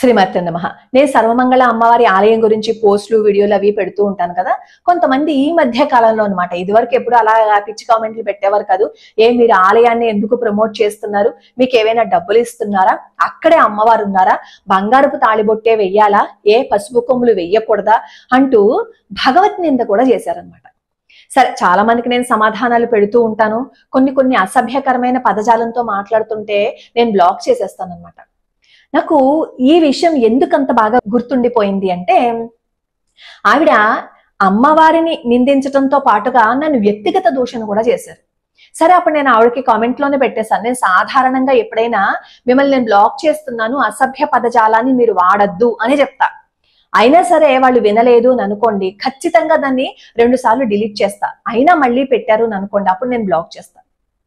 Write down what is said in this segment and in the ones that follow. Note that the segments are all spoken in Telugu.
శ్రీమతి నమః. నేను సర్వమంగళ అమ్మవారి ఆలయం గురించి పోస్టులు వీడియోలు అవి పెడుతూ ఉంటాను కదా. కొంతమంది ఈ మధ్య కాలంలో అనమాట, ఇదివరకు ఎప్పుడు అలా పిచ్చి కామెంట్లు పెట్టేవారు కాదు. మీరు ఆలయాన్ని ఎందుకు ప్రమోట్ చేస్తున్నారు, మీకు ఏవైనా డబ్బులు ఇస్తున్నారా, అక్కడే అమ్మవారు ఉన్నారా, బంగారపు తాళిబొట్టే వెయ్యాలా, పసుపు కొమ్ములు వెయ్యకూడదా అంటూ భగవత్ నింద కూడా చేశారనమాట. సరే, చాలా మందికి నేను సమాధానాలు పెడుతూ ఉంటాను. కొన్ని అసభ్యకరమైన పదజాలంతో మాట్లాడుతుంటే నేను బ్లాక్ చేసేస్తాను అనమాట. నాకు ఈ విషయం ఎందుకంత బాగా గుర్తుండిపోయింది అంటే, ఆవిడ అమ్మవారిని నిందించడంతో పాటుగా నన్ను వ్యక్తిగత దూషణ కూడా చేశారు. సరే, అప్పుడు నేను ఆవిడకి కామెంట్ లోనే పెట్టేశాను, నేను సాధారణంగా ఎప్పుడైనా మిమ్మల్ని నేను బ్లాక్ చేస్తున్నాను, అసభ్య పదజాలాన్ని మీరు వాడద్దు అని చెప్తా. అయినా సరే వాళ్ళు వినలేదు అని అనుకోండి, ఖచ్చితంగా దాన్ని 2 సార్లు డిలీట్ చేస్తా. అయినా మళ్ళీ పెట్టారు అని అనుకోండి, అప్పుడు నేను బ్లాక్ చేస్తా,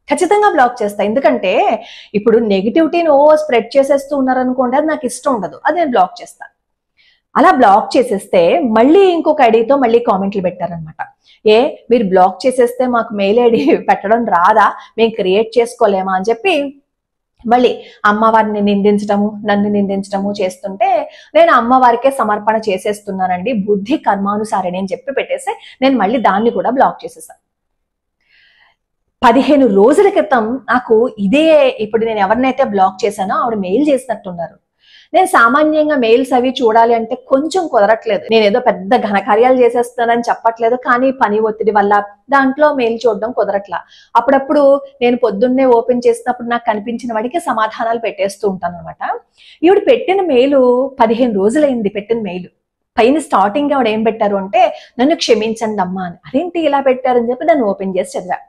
ఖచ్చితంగా బ్లాక్ చేస్తా. ఎందుకంటే ఇప్పుడు నెగిటివిటీని స్ప్రెడ్ చేసేస్తూ ఉన్నారనుకోండి, అది నాకు ఇష్టం ఉండదు, అది నేను బ్లాక్ చేస్తా. అలా బ్లాక్ చేసేస్తే మళ్ళీ ఇంకొక ఐడితో మళ్ళీ కామెంట్లు పెట్టారనమాట. మీరు బ్లాక్ చేసేస్తే మాకు మెయిల్ ఐడి పెట్టడం రాదా, మేము క్రియేట్ చేసుకోలేమా అని చెప్పి మళ్ళీ అమ్మవారిని నిందించడము, నన్ను నిందించడము చేస్తుంటే, నేను అమ్మవారికే సమర్పణ చేసేస్తున్నానండి, బుద్ధి కర్మానుసారిని అని చెప్పి పెట్టేసి నేను మళ్ళీ దాన్ని కూడా బ్లాక్ చేసేసాను. 15 రోజుల క్రితం నాకు ఇదే, ఇప్పుడు నేను ఎవరినైతే బ్లాక్ చేశానో ఆవిడ మెయిల్ చేసినట్టున్నారు. నేను సామాన్యంగా మెయిల్స్ అవి చూడాలి అంటే కొంచెం కుదరట్లేదు. నేను ఏదో పెద్ద ఘనకార్యాలు చేసేస్తానని చెప్పట్లేదు, కానీ పని ఒత్తిడి వల్ల దాంట్లో మెయిల్ చూడడం కుదరట్లా. అప్పుడప్పుడు నేను పొద్దున్నే ఓపెన్ చేసినప్పుడు నాకు కనిపించిన వాడికి సమాధానాలు పెట్టేస్తూ ఉంటాను అనమాట. ఈవిడ పెట్టిన మెయిల్ 15 రోజులైంది పెట్టిన మెయిల్. పైన స్టార్టింగ్ ఆవిడ ఏం పెట్టారు అంటే, నన్ను క్షమించండి అమ్మా అని. అదేంటి ఇలా పెట్టారని చెప్పి దాన్ని ఓపెన్ చేసి చదివా.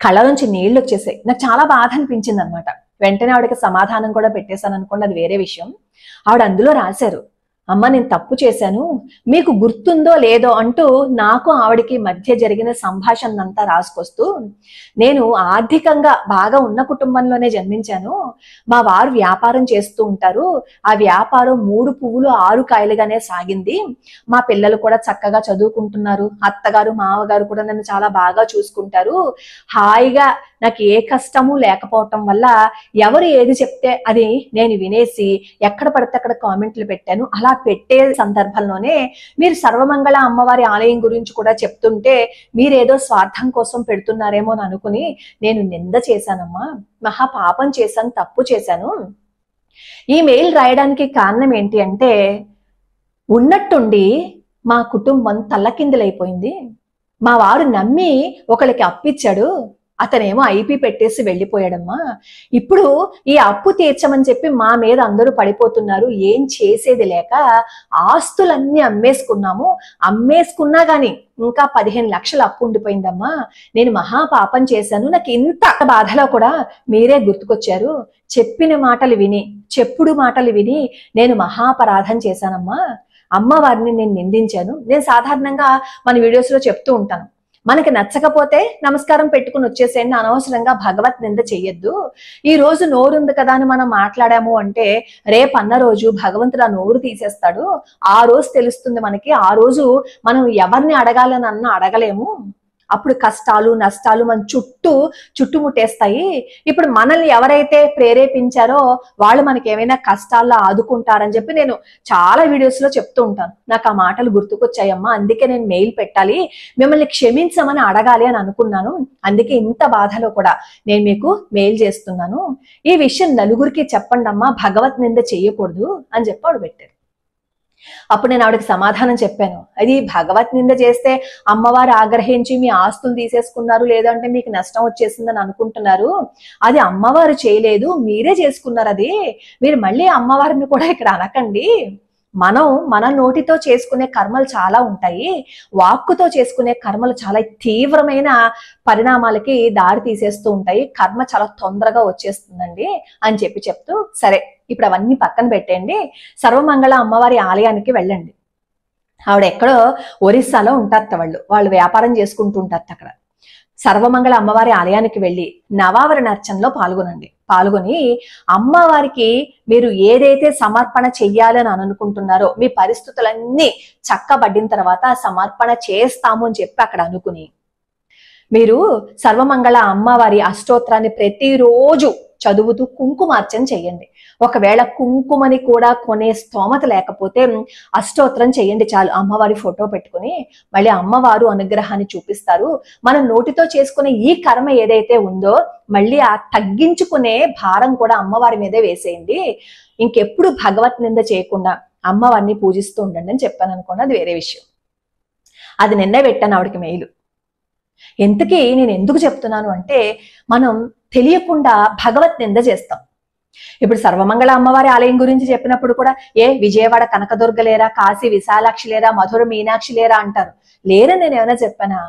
కళ్ళ నుంచి నీళ్లు వచ్చేసాయి. నాకు చాలా బాధ అనిపించింది అనమాట. వెంటనే ఆవిడకి సమాధానం కూడా పెట్టేశాను అనుకోండి, అది వేరే విషయం. ఆవిడ అందులో రాశారు, అమ్మ నేను తప్పు చేశాను, మీకు గుర్తుందో లేదో అంటూ నాకు ఆవిడకి మధ్య జరిగిన సంభాషణంతా రాసుకొస్తూ, నేను ఆర్థికంగా బాగా ఉన్న కుటుంబంలోనే జన్మించాను, మా వారు వ్యాపారం చేస్తూ ఉంటారు, ఆ వ్యాపారం 3 పువ్వులు 6 కాయలుగానే సాగింది, మా పిల్లలు కూడా చక్కగా చదువుకుంటున్నారు, అత్తగారు మామగారు కూడా నన్ను చాలా బాగా చూసుకుంటారు, హాయిగా నాకు ఏ కష్టము లేకపోవటం వల్ల ఎవరు ఏది చెప్తే అది నేను వినేసి ఎక్కడ పడితే అక్కడ కామెంట్లు పెట్టాను. అలా పెట్టే సందర్భంలోనే మీరు సర్వమంగళ అమ్మవారి ఆలయం గురించి కూడా చెప్తుంటే మీరేదో స్వార్థం కోసం పెడుతున్నారేమో అని అనుకుని నేను నింద చేశానమ్మా, మహా పాపం చేశాను, తప్పు చేశాను. ఈ మెయిల్ రాయడానికి కారణం ఏంటి అంటే, ఉన్నట్టుండి మా కుటుంబం తల్లకిందులైపోయింది. మా వారు నమ్మి ఒకరికి అప్పిచ్చాడు, అతనేమో ఐపీ పెట్టేసి వెళ్ళిపోయాడమ్మా. ఇప్పుడు ఈ అప్పు తీర్చమని చెప్పి మా మీద అందరూ పడిపోతున్నారు, ఏం చేసేది లేక ఆస్తులన్నీ అమ్మేసుకున్నా గాని ఇంకా 15 లక్షల అప్పు ఉండిపోయిందమ్మా. నేను మహా పాపం చేశాను, నాకు ఇంత బాధలో కూడా మీరే గుర్తుకొచ్చారు, చెప్పుడు మాటలు విని నేను మహాపరాధం చేశానమ్మా, అమ్మవారిని నేను నిందించాను. నేను సాధారణంగా మన వీడియోస్ లో చెప్తూ ఉంటాను, మనకి నచ్చకపోతే నమస్కారం పెట్టుకుని వచ్చేసేయండి, అనవసరంగా భగవత్ నింద చెయ్యొద్దు. ఈ రోజు నోరుంది కదా అని మనం మాట్లాడాము అంటే రేపన్న రోజు భగవంతుడు ఆ నోరు తీసేస్తాడు. ఆ రోజు తెలుస్తుంది మనకి, ఆ రోజు మనం ఎవరిని అడగాలని అడగలేము. అప్పుడు కష్టాలు నష్టాలు మన చుట్టుముట్టేస్తాయి. ఇప్పుడు మనల్ని ఎవరైతే ప్రేరేపించారో వాళ్ళు మనకి ఏమైనా కష్టాల్లో ఆదుకుంటారని చెప్పి నేను చాలా వీడియోస్ లో చెప్తూ ఉంటాను. నాకు ఆ మాటలు గుర్తుకొచ్చాయమ్మా, అందుకే నేను మెయిల్ పెట్టాలి, మిమ్మల్ని క్షమించమని అడగాలి అని అనుకున్నాను, అందుకే ఇంత బాధలో కూడా నేను మీకు మెయిల్ చేస్తున్నాను, ఈ విషయం నలుగురికి చెప్పండి అమ్మా, భగవత్ నింద చెయ్యకూడదు అని చెప్పి ఆవిడ పెట్టారు. అప్పుడు నేను ఆవిడకి సమాధానం చెప్పాను, అది భగవత్ నింద చేస్తే అమ్మవారు ఆగ్రహించి మీ ఆస్తులు తీసేసుకున్నారు, లేదంటే మీకు నష్టం వచ్చేసిందని అనుకుంటున్నారు, అది అమ్మవారు చేయలేదు, మీరే చేసుకున్నారు. అది మీరు మళ్ళీ అమ్మవారిని కూడా ఇక్కడ అనకండి. మనం మన నోటితో చేసుకునే కర్మలు చాలా ఉంటాయి, వాక్కుతో చేసుకునే కర్మలు చాలా తీవ్రమైన పరిణామాలకి దారి తీసేస్తూ ఉంటాయి, కర్మ చాలా తొందరగా వచ్చేస్తుందండి అని చెప్తూ, సరే ఇప్పుడు అవన్నీ పక్కన పెట్టండి, సర్వమంగళ అమ్మవారి ఆలయానికి వెళ్ళండి. ఆవిడ ఎక్కడో ఒరిస్సాలో ఉంటారట, వాళ్ళు వ్యాపారం చేసుకుంటూ ఉంటారట. అక్కడ సర్వమంగళ అమ్మవారి ఆలయానికి వెళ్ళి నవావరణ అర్చనలో పాల్గొని అమ్మవారికి మీరు ఏదైతే సమర్పణ చెయ్యాలని అనుకుంటున్నారో మీ పరిస్థితులన్నీ చక్కబడ్డిన తర్వాత సమర్పణ చేస్తాము అని చెప్పి అక్కడ అనుకుని మీరు సర్వమంగళ అమ్మవారి అష్టోత్తరాన్ని ప్రతిరోజు చదువుతూ కుంకుమార్చన చెయ్యండి. ఒకవేళ కుంకుమని కూడా కొనే స్తోమత లేకపోతే అష్టోత్తరం చెయ్యండి చాలు. అమ్మవారి ఫోటో పెట్టుకుని మళ్ళీ అమ్మవారు అనుగ్రహాన్ని చూపిస్తారు. మనం నోటితో చేసుకునే ఈ కర్మ ఏదైతే ఉందో మళ్ళీ ఆ తగ్గించుకునే భారం కూడా అమ్మవారి మీదే వేసేయండి. ఇంకెప్పుడు భగవత్ నింద చేయకుండా అమ్మవారిని పూజిస్తూ ఉండండి అని చెప్పాను అనుకోండి, అది వేరే విషయం. అది నిన్నే పెట్టాను ఆవిడకి మెయిల్. ఎంతకీ నేను ఎందుకు చెప్తున్నాను అంటే, మనం తెలియకుండా భగవత్ నింద చేస్తాం. ఇప్పుడు సర్వమంగళ అమ్మవారి ఆలయం గురించి చెప్పినప్పుడు కూడా విజయవాడ కనకదుర్గ లేరా, కాశీ విశాలాక్షి లేరా, మధుర మీనాక్షి లేరా అంటారు. లేరని నేను ఏమైనా చెప్పానా?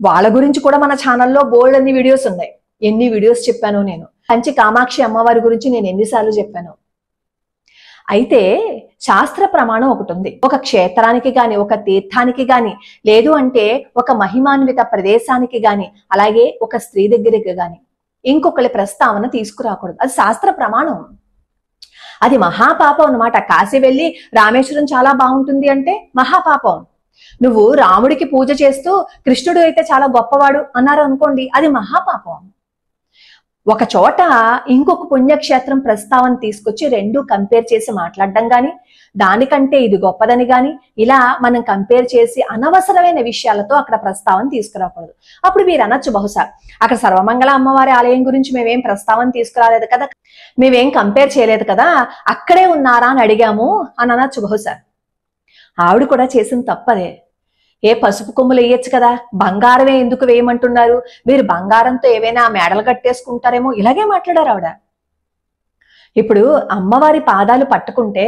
వాళ్ళ గురించి కూడా మన ఛానల్లో బోల్డ్ అన్ని వీడియోస్ ఉన్నాయి. ఎన్ని వీడియోస్ చెప్పాను నేను. కంచి కామాక్షి అమ్మవారి గురించి నేను ఎన్నిసార్లు చెప్పాను. అయితే శాస్త్ర ప్రమాణం ఒకటి ఉంది. ఒక క్షేత్రానికి గాని, ఒక తీర్థానికి గాని, లేదు అంటే ఒక మహిమాన్విత ప్రదేశానికి గాని, అలాగే ఒక స్త్రీ దగ్గరికి గాని ఇంకొకరి ప్రస్తావన తీసుకురాకూడదు. అది శాస్త్ర ప్రమాణం. అది మహాపాపం అన్నమాట. కాశీ వెళ్ళి రామేశ్వరం చాలా బాగుంటుంది అంటే మహాపాపం. నువ్వు రాముడికి పూజ చేస్తూ కృష్ణుడు అయితే చాలా గొప్పవాడు అన్నారు అనుకోండి, అది మహాపాపం. ఒక చోట ఇంకొక పుణ్యక్షేత్రం ప్రస్తావన తీసుకొచ్చి రెండు కంపేర్ చేసి మాట్లాడడం గాని, దానికంటే ఇది గొప్పదని గాని ఇలా మనం కంపేర్ చేసి అనవసరమైన విషయాలతో అక్కడ ప్రస్తావన తీసుకురాకూడదు. అప్పుడు మీరు అనొచ్చు, బహుశా అక్కడ సర్వమంగళ అమ్మవారి ఆలయం గురించి మేమేం ప్రస్తావన తీసుకురాలేదు కదా, మేమేం కంపేర్ చేయలేదు కదా, అక్కడే ఉన్నారా అని అడిగాము అని అనొచ్చు బహుశా. ఆవిడ కూడా చేసిన తప్పదే. పసుపు కొమ్ములు వేయచ్చు కదా, బంగారమే ఎందుకు వేయమంటున్నారు, మీరు బంగారంతో ఏవైనా మేడలు కట్టేసుకుంటారేమో, ఇలాగే మాట్లాడారు ఆవిడ. ఇప్పుడు అమ్మవారి పాదాలు పట్టుకుంటే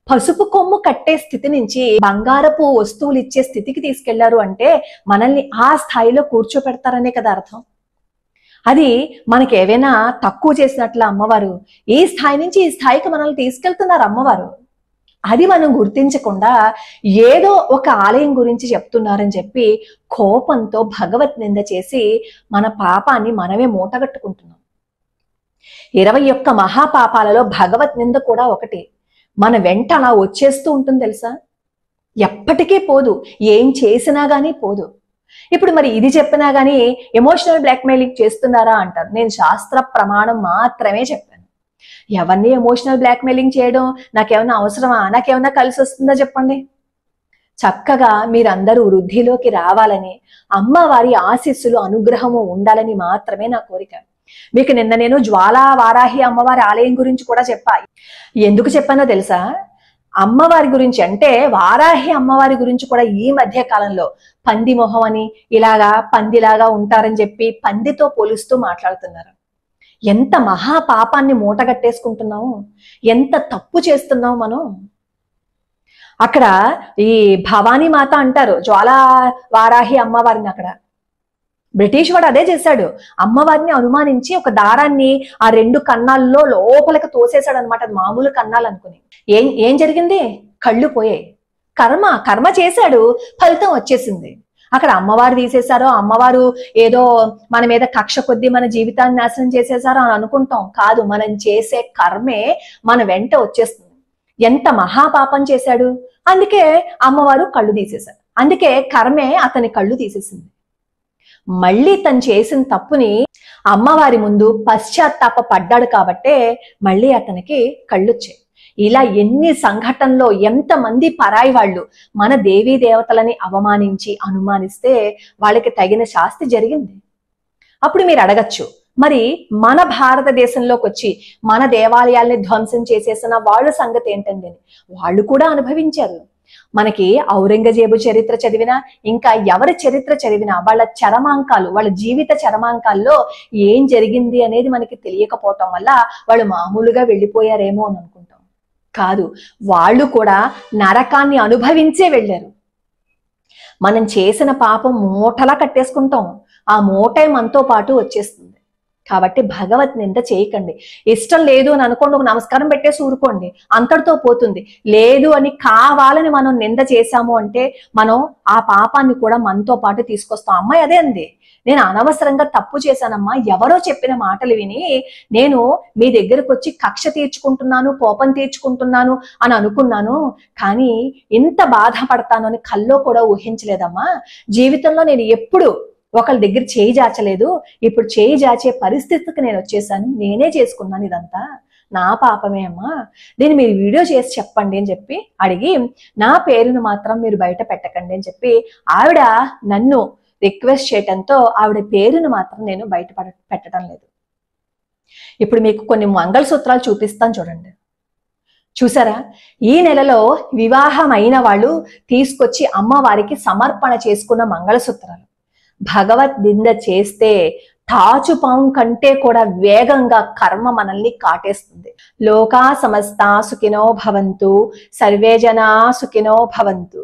పసుపు కొమ్ము కట్టే స్థితి నుంచి బంగారపు వస్తువులు ఇచ్చే స్థితికి తీసుకెళ్లారు అంటే మనల్ని ఆ స్థాయిలో కూర్చోపెడతారనే కదా అర్థం. అది మనకి ఏవైనా తక్కువ చేసినట్ల అమ్మవారు ఈ స్థాయి నుంచి ఈ స్థాయికి మనల్ని తీసుకెళ్తున్నారు అమ్మవారు. అది మనం గుర్తించకుండా ఏదో ఒక ఆలయం గురించి చెప్తున్నారని చెప్పి కోపంతో భగవత్ నింద చేసి మన పాపాన్ని మనమే మూటగట్టుకుంటున్నాం. 21 మహాపాపాలలో భగవత్ నింద కూడా ఒకటి. మన వెంట అలా వచ్చేస్తూ ఉంటుంది తెలుసా, ఎప్పటికీ పోదు, ఏం చేసినా గానీ పోదు. ఇప్పుడు మరి ఇది చెప్పినా గానీ ఎమోషనల్ బ్లాక్మెయిలింగ్ చేస్తున్నారా అంటారు. నేను శాస్త్ర ప్రమాణం మాత్రమే చెప్పాను. ఎవరిని ఎమోషనల్ బ్లాక్మెయిలింగ్ చేయడం నాకేమన్నా అవసరమా, నాకేమన్నా కలిసి వస్తుందా చెప్పండి. చక్కగా మీరందరూ వృద్ధిలోకి రావాలని, అమ్మవారి ఆశీస్సులు అనుగ్రహము ఉండాలని మాత్రమే నా కోరిక. మీకు నిన్న నేను జ్వాలా వారాహి అమ్మవారి ఆలయం గురించి కూడా చెప్పా. ఎందుకు చెప్పానో తెలుసా? అమ్మవారి గురించి అంటే వారాహి అమ్మవారి గురించి కూడా ఈ మధ్య కాలంలో పంది మొహం అని, ఇలాగా పందిలాగా ఉంటారని చెప్పి పందితో పోలుస్తూ మాట్లాడుతున్నారు. ఎంత మహాపాపాన్ని మూటగట్టేసుకుంటున్నాము, ఎంత తప్పు చేస్తున్నావు మనం. అక్కడ ఈ భవానీ మాత అంటారు జ్వాలా వారాహి అమ్మవారిని. అక్కడ బ్రిటిష్ వాడు అదే చేశాడు. అమ్మవారిని అనుమానించి ఒక దారాన్ని ఆ 2 కన్నాల్లో లోపలికి తోసేశాడు అనమాట. అది మామూలు కన్నాలు అనుకుని. ఏం జరిగింది? కళ్ళు పోయాయి. కర్మ చేశాడు, ఫలితం వచ్చేసింది. అక్కడ అమ్మవారు తీసేశారో, అమ్మవారు ఏదో మన మీద కక్ష కొద్దీ మన జీవితాన్ని నాశనం చేసేసారో అని అనుకుంటాం. కాదు, మనం చేసే కర్మే మన వెంట వచ్చేస్తుంది. ఎంత మహాపాపం చేశాడు, అందుకే అమ్మవారు కళ్ళు తీసేశారు. అందుకే కర్మే అతని కళ్ళు తీసేసింది. మళ్ళీ తను చేసిన తప్పుని అమ్మవారి ముందు పశ్చాత్తాప పడ్డాడు కాబట్టే మళ్ళీ అతనికి కళ్ళొచ్చాయి. ఇలా ఎన్ని సంఘటనలో ఎంతమంది పరాయి వాళ్ళు మన దేవీ దేవతలని అవమానించి అనుమానిస్తే వాళ్ళకి తగిన శాస్తి జరిగింది. అప్పుడు మీరు అడగచ్చు, మరి మన భారతదేశంలోకి వచ్చి మన దేవాలయాల్ని ధ్వంసం చేసేసిన వాళ్ళ సంగతి ఏంటండి? వాళ్ళు కూడా అనుభవించారు. మనకి ఔరంగజేబు చరిత్ర చదివినా, ఇంకా ఎవరి చరిత్ర చదివినా వాళ్ళ చరమాంకాలు, వాళ్ళ జీవిత చరమాంకాల్లో ఏం జరిగింది అనేది మనకి తెలియకపోవటం వల్ల వాళ్ళు మామూలుగా వెళ్ళిపోయారేమో అని అనుకుంటాం. కాదు, వాళ్ళు కూడా నరకాన్ని అనుభవించే వెళ్ళారు. మనం చేసిన పాపం మూటలా కట్టేసుకుంటాం, ఆ మూటే మనతో పాటు వచ్చేస్తుంది. కాబట్టి భగవత్ నింద చేయకండి. ఇష్టం లేదు అని అనుకోండి, ఒక నమస్కారం పెట్టేసి ఊరుకోండి, అంతటితో పోతుంది. లేదు అని కావాలని మనం నింద చేశాము అంటే మనం ఆ పాపాన్ని కూడా మనతో పాటు తీసుకొస్తాం. అమ్మాయి అదే అంది, నేను అనవసరంగా తప్పు చేశానమ్మా, ఎవరో చెప్పిన మాటలు విని నేను మీ దగ్గరకు వచ్చి కక్ష తీర్చుకుంటున్నాను, కోపం తీర్చుకుంటున్నాను అని అనుకున్నాను, కానీ ఇంత బాధపడతాను అని కల్లో కూడా ఊహించలేదమ్మా. జీవితంలో నేను ఎప్పుడు ఒకళ్ళ దగ్గర చేయి జాచలేదు, ఇప్పుడు చేయి జాచే పరిస్థితికి నేను వచ్చేసాను, నేనే చేసుకున్నాను ఇదంతా, నా పాపమే అమ్మా, దీన్ని మీరు వీడియో చేసి చెప్పండి అని చెప్పి అడిగి, నా పేరును మాత్రం మీరు బయట పెట్టకండి అని చెప్పి ఆవిడ నన్ను రిక్వెస్ట్ చేయటంతో ఆవిడ పేరును మాత్రం నేను బయట పెట్టడం లేదు. ఇప్పుడు మీకు కొన్ని మంగళసూత్రాలు చూపిస్తాను చూడండి. చూసారా, ఈ నెలలో వివాహం అయిన వాళ్ళు తీసుకొచ్చి అమ్మవారికి సమర్పణ చేసుకున్న మంగళసూత్రాలు. భగవద్ నింద చేస్తే తాచుపాం కంటే కూడా వేగంగా కర్మ మనల్ని కాటేస్తుంది. లోకా సమస్తా సుఖినో భవంతు, సర్వే జనా సుఖినో భవంతు.